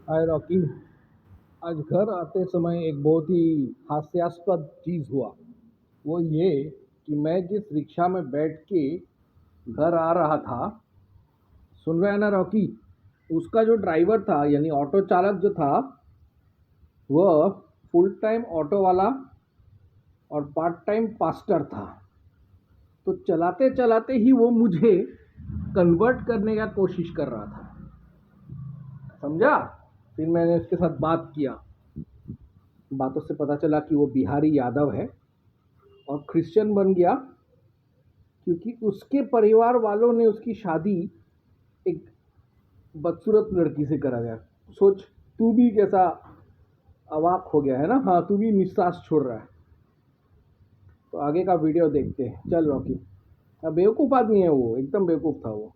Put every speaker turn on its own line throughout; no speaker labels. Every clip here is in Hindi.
हाय रॉकी। आज घर आते समय एक बहुत ही हास्यास्पद चीज़ हुआ। वो ये कि मैं जिस रिक्शा में बैठ के घर आ रहा था, सुन रहा है ना रॉकी, उसका जो ड्राइवर था यानी ऑटो चालक जो था, वह फुल टाइम ऑटो वाला और पार्ट टाइम पास्टर था। तो चलाते चलाते ही वो मुझे कन्वर्ट करने का कोशिश कर रहा था, समझा। फिर मैंने उसके साथ बात किया। बातों से पता चला कि वो बिहारी यादव है और क्रिश्चियन बन गया, क्योंकि उसके परिवार वालों ने उसकी शादी एक बदसूरत लड़की से करा गया। सोच, तू भी कैसा अवाक हो गया है ना। हाँ, तू भी निश्वास छोड़ रहा है। तो आगे का वीडियो देखते हैं। चल रॉकी। बेवकूफ़ आदमी है वो, एकदम बेवकूफ़ था वो।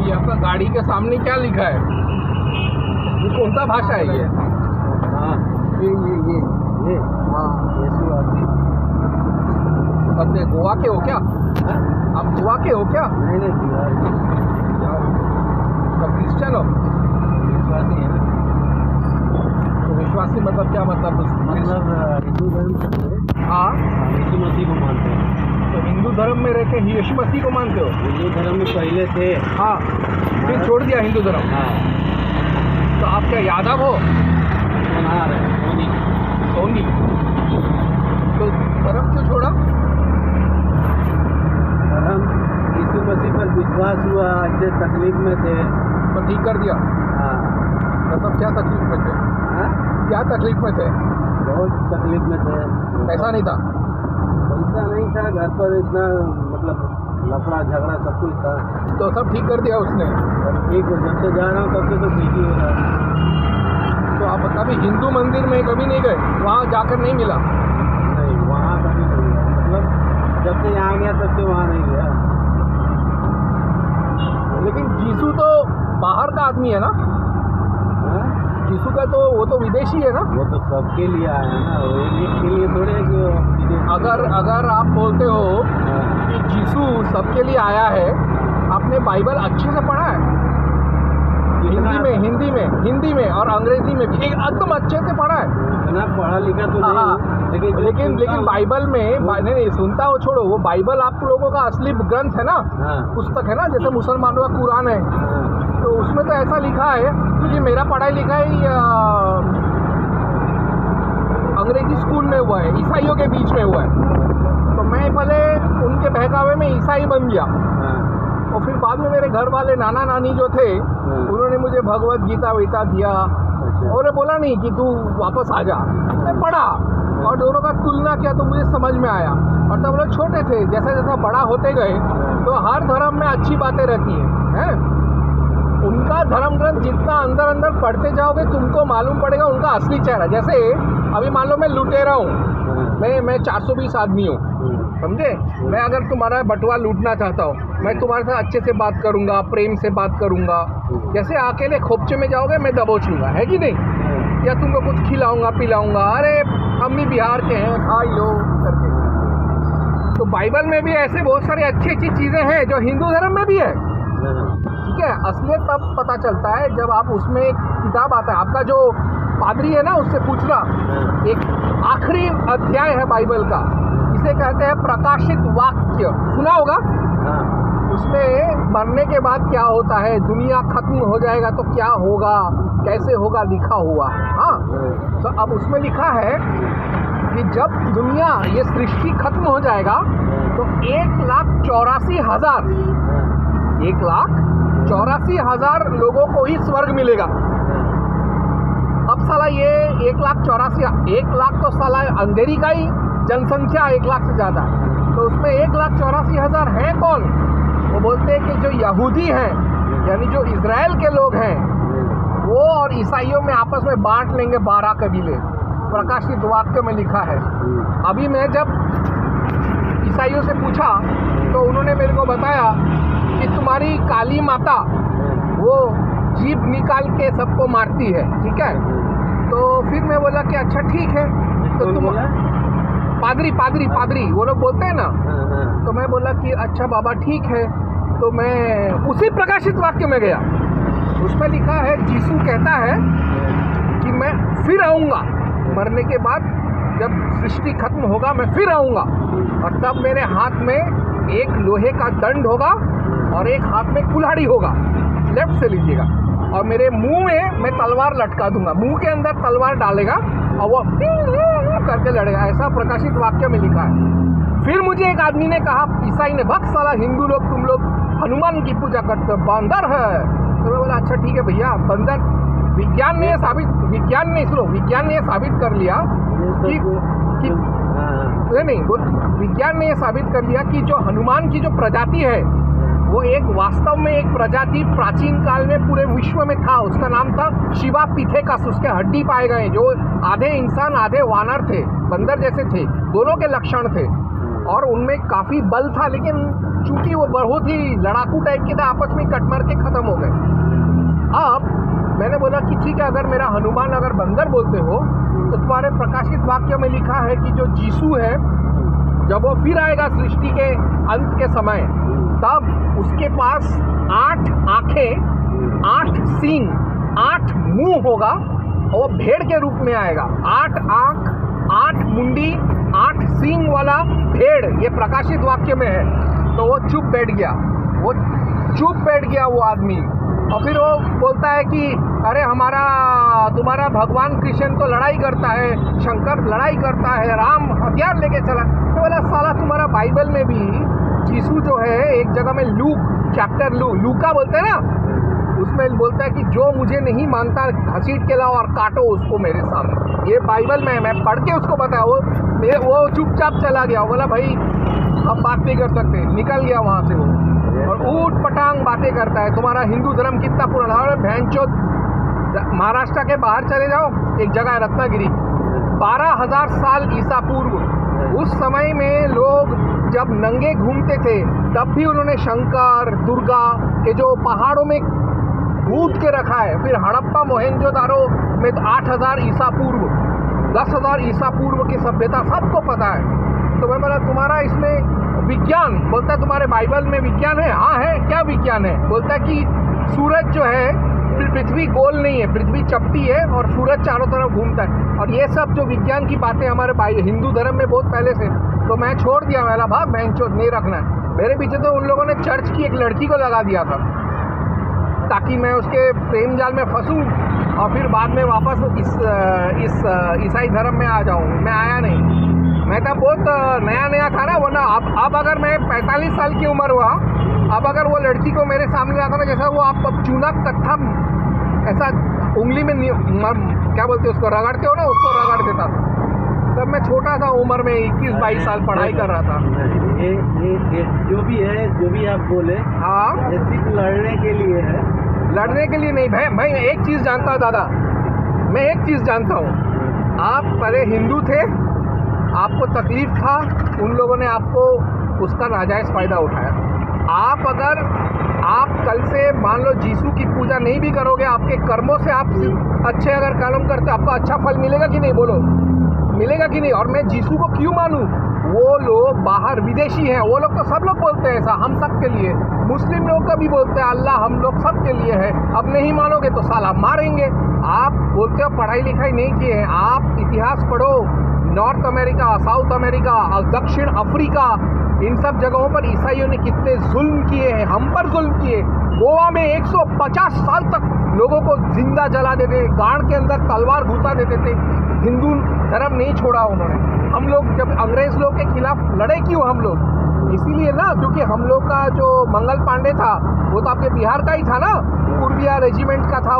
ये आपका गाड़ी के सामने क्या लिखा है? ये कौन सा भाषा है ये?
हाँ ये
हाँ,
यीशुवासी।
अब ये गोवा के हो क्या?
हाँ?
आप गोवा के हो क्या?
नहीं बिहार
तो क्रिश्चियन हो?
विश्वासी है।
तो विश्वासी मतलब क्या मतलब?
मतलब हिंदू धर्म से
हाँ,
यीशु मसीह को मानते हैं।
तो हिंदू धर्म में रह के यीशु मसीह को मानते हो?
हिंदू धर्म में पहले थे।
हाँ, फिर छोड़ दिया हिंदू धर्म।
हाँ
तो आप क्या यादव हो?
सोनार है सोनी।
सोनी। तो धर्म क्यों छोड़ा?
धर्म यीशु मसीह पर विश्वास हुआ, ऐसे तकलीफ में थे।
तो ठीक कर दिया।
हाँ
मतलब क्या तकलीफ में थे?
हाँ?
क्या तकलीफ में थे?
बहुत तकलीफ में थे।
पैसा नहीं था?
पैसा नहीं था, घर पर इतना मतलब लफड़ा झगड़ा सब कुछ था।
तो सब ठीक कर दिया उसने।
अब ठीक हो, जब से जा रहा हूँ तब से तो ठीक ही हो रहा है।
तो आप कभी हिंदू मंदिर में कभी नहीं गए? वहाँ जाकर नहीं मिला?
नहीं, वहाँ कभी नहीं गया। मतलब जब से यहाँ गया तब से वहाँ नहीं गया।
लेकिन यीशु तो बाहर का आदमी है ना?
हाँ?
यीशु का तो वो तो विदेशी है ना?
वो तो सबके लिए आया है ना, वो एक के लिए थोड़े है कि वो विदेश।
अगर आप बोलते हो
हाँ,
कि यीशु सबके लिए आया है, आपने बाइबल अच्छे से पढ़ा है? हिंदी में और अंग्रेजी में भी एकदम अच्छे से पढ़ा है?
इतना पढ़ा लिखा तो
हाँ,
नहीं,
लेकिन बाइबल में नहीं सुनता हो, छोड़ो वो। बाइबल आप लोगों का असली ग्रंथ है ना,
हाँ,
पुस्तक है ना, जैसे मुसलमानों का कुरान है।
हाँ,
तो उसमें तो ऐसा लिखा है, क्योंकि मेरा पढ़ाई लिखाई अंग्रेजी स्कूल में हुआ है, ईसाइयों के बीच में हुआ है। तो मैं पहले उनके बहकावे में ईसाई बन गया,
हाँ,
और फिर बाद में मेरे घर वाले नाना नानी जो थे, उन्होंने मुझे भगवत गीता वीता दिया,
अच्छा,
और बोला नहीं कि तू वापस आ जा। मैं पढ़ा और दोनों का तुलना किया तो मुझे समझ में आया। और तब लोग छोटे थे, जैसा जैसा बड़ा होते गए तो हर धर्म में अच्छी बातें रहती हैं। उनका धर्म ग्रंथ जितना अंदर अंदर पढ़ते जाओगे तुमको मालूम पड़ेगा उनका असली चेहरा। जैसे अभी मान लो मैं लुटेरा हूँ, मैं 420 आदमी हूँ, समझे। मैं अगर तुम्हारा बटुआ लूटना चाहता हूँ, मैं तुम्हारे साथ अच्छे से बात करूँगा, प्रेम से बात करूँगा। जैसे अकेले खोपचे में जाओगे मैं दबोच लूँगा, है कि नहीं? या तुमको कुछ खिलाऊँगा पिलाऊँगा, अरे हम भी बिहार के हैं, खा लो करके। तो बाइबल में भी ऐसे बहुत सारी अच्छी अच्छी चीज़ें हैं जो हिंदू धर्म में भी है, ठीक है। असलियत तब पता चलता है जब आप उसमें एक किताब आता है, आपका जो पादरी है ना उससे पूछना। एक आखिरी अध्याय है बाइबल का, इसे कहते हैं प्रकाशित वाक्य, सुना होगा। उसमें मरने के बाद क्या होता है, दुनिया खत्म हो जाएगा तो क्या होगा, कैसे होगा, लिखा हुआ। हाँ, तो अब उसमें लिखा है कि जब दुनिया ये सृष्टि खत्म हो जाएगा तो 1,84,000 लोगों को ही स्वर्ग मिलेगा। अब साला ये 1 लाख तो साला अंधेरी का ही जनसंख्या 1 लाख से ज़्यादा है, तो उसमें 1,84,000 है कौन? वो बोलते हैं कि जो यहूदी हैं, यानी जो इज़राइल के लोग हैं, वो और ईसाइयों में आपस में बांट लेंगे 12 कबीले। प्रकाशित वाक्य में लिखा है। अभी मैं जब ईसाइयों से पूछा तो उन्होंने मेरे को बताया कि तुम्हारी काली माता वो जीभ निकाल के सबको मारती है, ठीक है। तो फिर मैं बोला कि अच्छा ठीक है, तो तुम पादरी वो लोग बोलते हैं ना। तो मैं बोला कि अच्छा बाबा ठीक है। तो मैं उसी प्रकाशित वाक्य में गया, उसमें लिखा है यीशु कहता है कि मैं फिर आऊँगा, मरने के बाद जब सृष्टि खत्म होगा मैं फिर आऊँगा, और तब मेरे हाथ में एक लोहे का दंड होगा और एक हाथ में कुल्हाड़ी होगा, लेफ्ट से लीजिएगा, और मेरे मुंह में मैं तलवार लटका दूंगा, मुंह के अंदर तलवार डालेगा और वो करके लड़ेगा। ऐसा प्रकाशित वाक्य में लिखा है। फिर मुझे एक आदमी ने कहा, ईसाई ने, भक्त साला हिंदू लोग तुम लोग हनुमान की पूजा करते हो, बंदर है। तो मैं बोला अच्छा ठीक है भैया, बंदर विज्ञान ने ये साबित कर लिया कि विज्ञान ने ये साबित कर लिया कि जो हनुमान की जो प्रजाति है वो एक वास्तव में एक प्रजाति प्राचीन काल में पूरे विश्व में था। उसका नाम था शिवा पिथेकस। उसके हड्डी पाए गए जो आधे इंसान आधे वानर थे, बंदर जैसे थे, दोनों के लक्षण थे, और उनमें काफ़ी बल था, लेकिन चूंकि वो बहुत ही लड़ाकू टाइप के थे, आपस में कट मार के ख़त्म हो गए। अब मैंने बोला कि ठीक है, अगर मेरा हनुमान अगर बंदर बोलते हो तो तुम्हारे प्रकाशित वाक्य में लिखा है कि जो यीशु है जब वो फिर आएगा सृष्टि के अंत के समय, तब उसके पास 8 आँखें, 8 सींग, 8 मुंह होगा, और वो भेड़ के रूप में आएगा। 8 आँख, 8 मुंडी, 8 सींग वाला भेड़, ये प्रकाशित वाक्य में है। तो वो चुप बैठ गया वो आदमी, और फिर वो बोलता है कि अरे तुम्हारा भगवान कृष्ण तो लड़ाई करता है, शंकर लड़ाई करता है, राम हथियार लेके चला। तो बोला साला तुम्हारा बाइबल में भी यीशु जो है एक जगह में लूका बोलते हैं ना, उसमें बोलता है कि जो मुझे नहीं मानता घसीट के लाओ और काटो उसको मेरे सामने। ये बाइबल में मैं पढ़ के उसको बताया, वो चुपचाप चला गया। बोला भाई अब बात नहीं कर सकते, निकल गया वहाँ से वो, और ऊट पटांग बातें करता है। तुम्हारा हिंदू धर्म कितना पुराना है, भैंचोद महाराष्ट्र के बाहर चले जाओ, एक जगह है रत्नागिरी, 12,000 साल ईसा पूर्व, उस समय में लोग जब नंगे घूमते थे तब भी उन्होंने शंकर दुर्गा के जो पहाड़ों में कूद के रखा है। फिर हड़प्पा मोहनजोदारो में 8,000 ईसा पूर्व, 10,000 ईसा पूर्व की सभ्यता सबको पता है। तो मैं बोला तुम्हारा इसमें विज्ञान, बोलता है तुम्हारे बाइबल में विज्ञान है। हाँ है, क्या विज्ञान है? बोलता है कि सूरज जो है, पृथ्वी गोल नहीं है, पृथ्वी चपटी है और सूरज चारों तरफ घूमता है। और ये सब जो विज्ञान की बातें हमारे हिंदू धर्म में बहुत पहले से, तो मैं छोड़ दिया, मैंने भाग बहनचोद नहीं रखना है। मेरे पीछे तो उन लोगों ने चर्च की एक लड़की को लगा दिया था ताकि मैं उसके प्रेम जाल में फंसूं और फिर बाद में वापस इस ईसाई धर्म में आ जाऊं। मैं आया नहीं, मैं तब बहुत नया था ना, वरना अब अगर मैं 45 साल की उम्र हुआ, अब अगर वो लड़की को मेरे सामने आता ना, जैसा वो आप चूना कत्था ऐसा उंगली में क्या बोलते उसको रगड़ते हो ना, उसको रगड़ देता था। तब मैं छोटा था उम्र में, 21-22 साल पढ़ाई कर रहा था।
ये जो भी आप बोले,
हाँ,
ये सिर्फ लड़ने के लिए है,
लड़ने के लिए नहीं। मैं एक चीज़ जानता हूँ दादा, मैं एक चीज़ जानता हूँ, आप पहले हिंदू थे, आपको तकलीफ था, उन लोगों ने आपको उसका नाजायज़ फ़ायदा उठाया। आप कल से मान लो यीशु की पूजा नहीं भी करोगे, आपके कर्मों से आप अच्छे अगर कर्म करते, आपको अच्छा फल मिलेगा कि नहीं? बोलो, मिलेगा कि नहीं? और मैं यीशु को क्यों मानूं? वो लोग बाहर विदेशी हैं, वो लोग तो सब लोग बोलते हैं ऐसा, हम सब के लिए। मुस्लिम लोग का भी बोलते हैं अल्लाह हम लोग सब के लिए है। अब नहीं मानोगे तो साला मारेंगे। आप बोलते हो पढ़ाई लिखाई नहीं किए हैं, आप इतिहास पढ़ो। नॉर्थ अमेरिका, साउथ अमेरिका, दक्षिण अफ्रीका, इन सब जगहों पर ईसाइयों ने कितने जुल्म किए हैं, हम पर जुल्म किए। गोवा में 150 साल तक लोगों को जिंदा जला देते, गाड़ के अंदर तलवार घुसा देते थे। हिंदू धर्म नहीं छोड़ा उन्होंने। हम लोग जब अंग्रेज लोग के खिलाफ लड़े क्यों हम लोग? इसीलिए ना, क्योंकि हम लोग का जो मंगल पांडे था वो तो आपके बिहार का ही था ना, पूर्विया रेजिमेंट का था।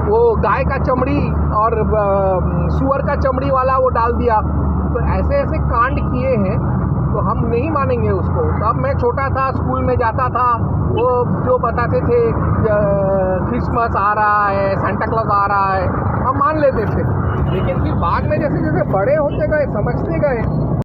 वो गाय का चमड़ी और सुअर का चमड़ी वाला वो डाल दिया। तो ऐसे ऐसे कांड किए हैं। तो हम नहीं मानेंगे उसको। तब मैं छोटा था, स्कूल में जाता था, वो जो बताते थे क्रिसमस आ रहा है, सांता क्लॉज आ रहा है, हम मान लेते थे। लेकिन फिर बाद में जैसे जैसे बड़े होते गए, समझते गए,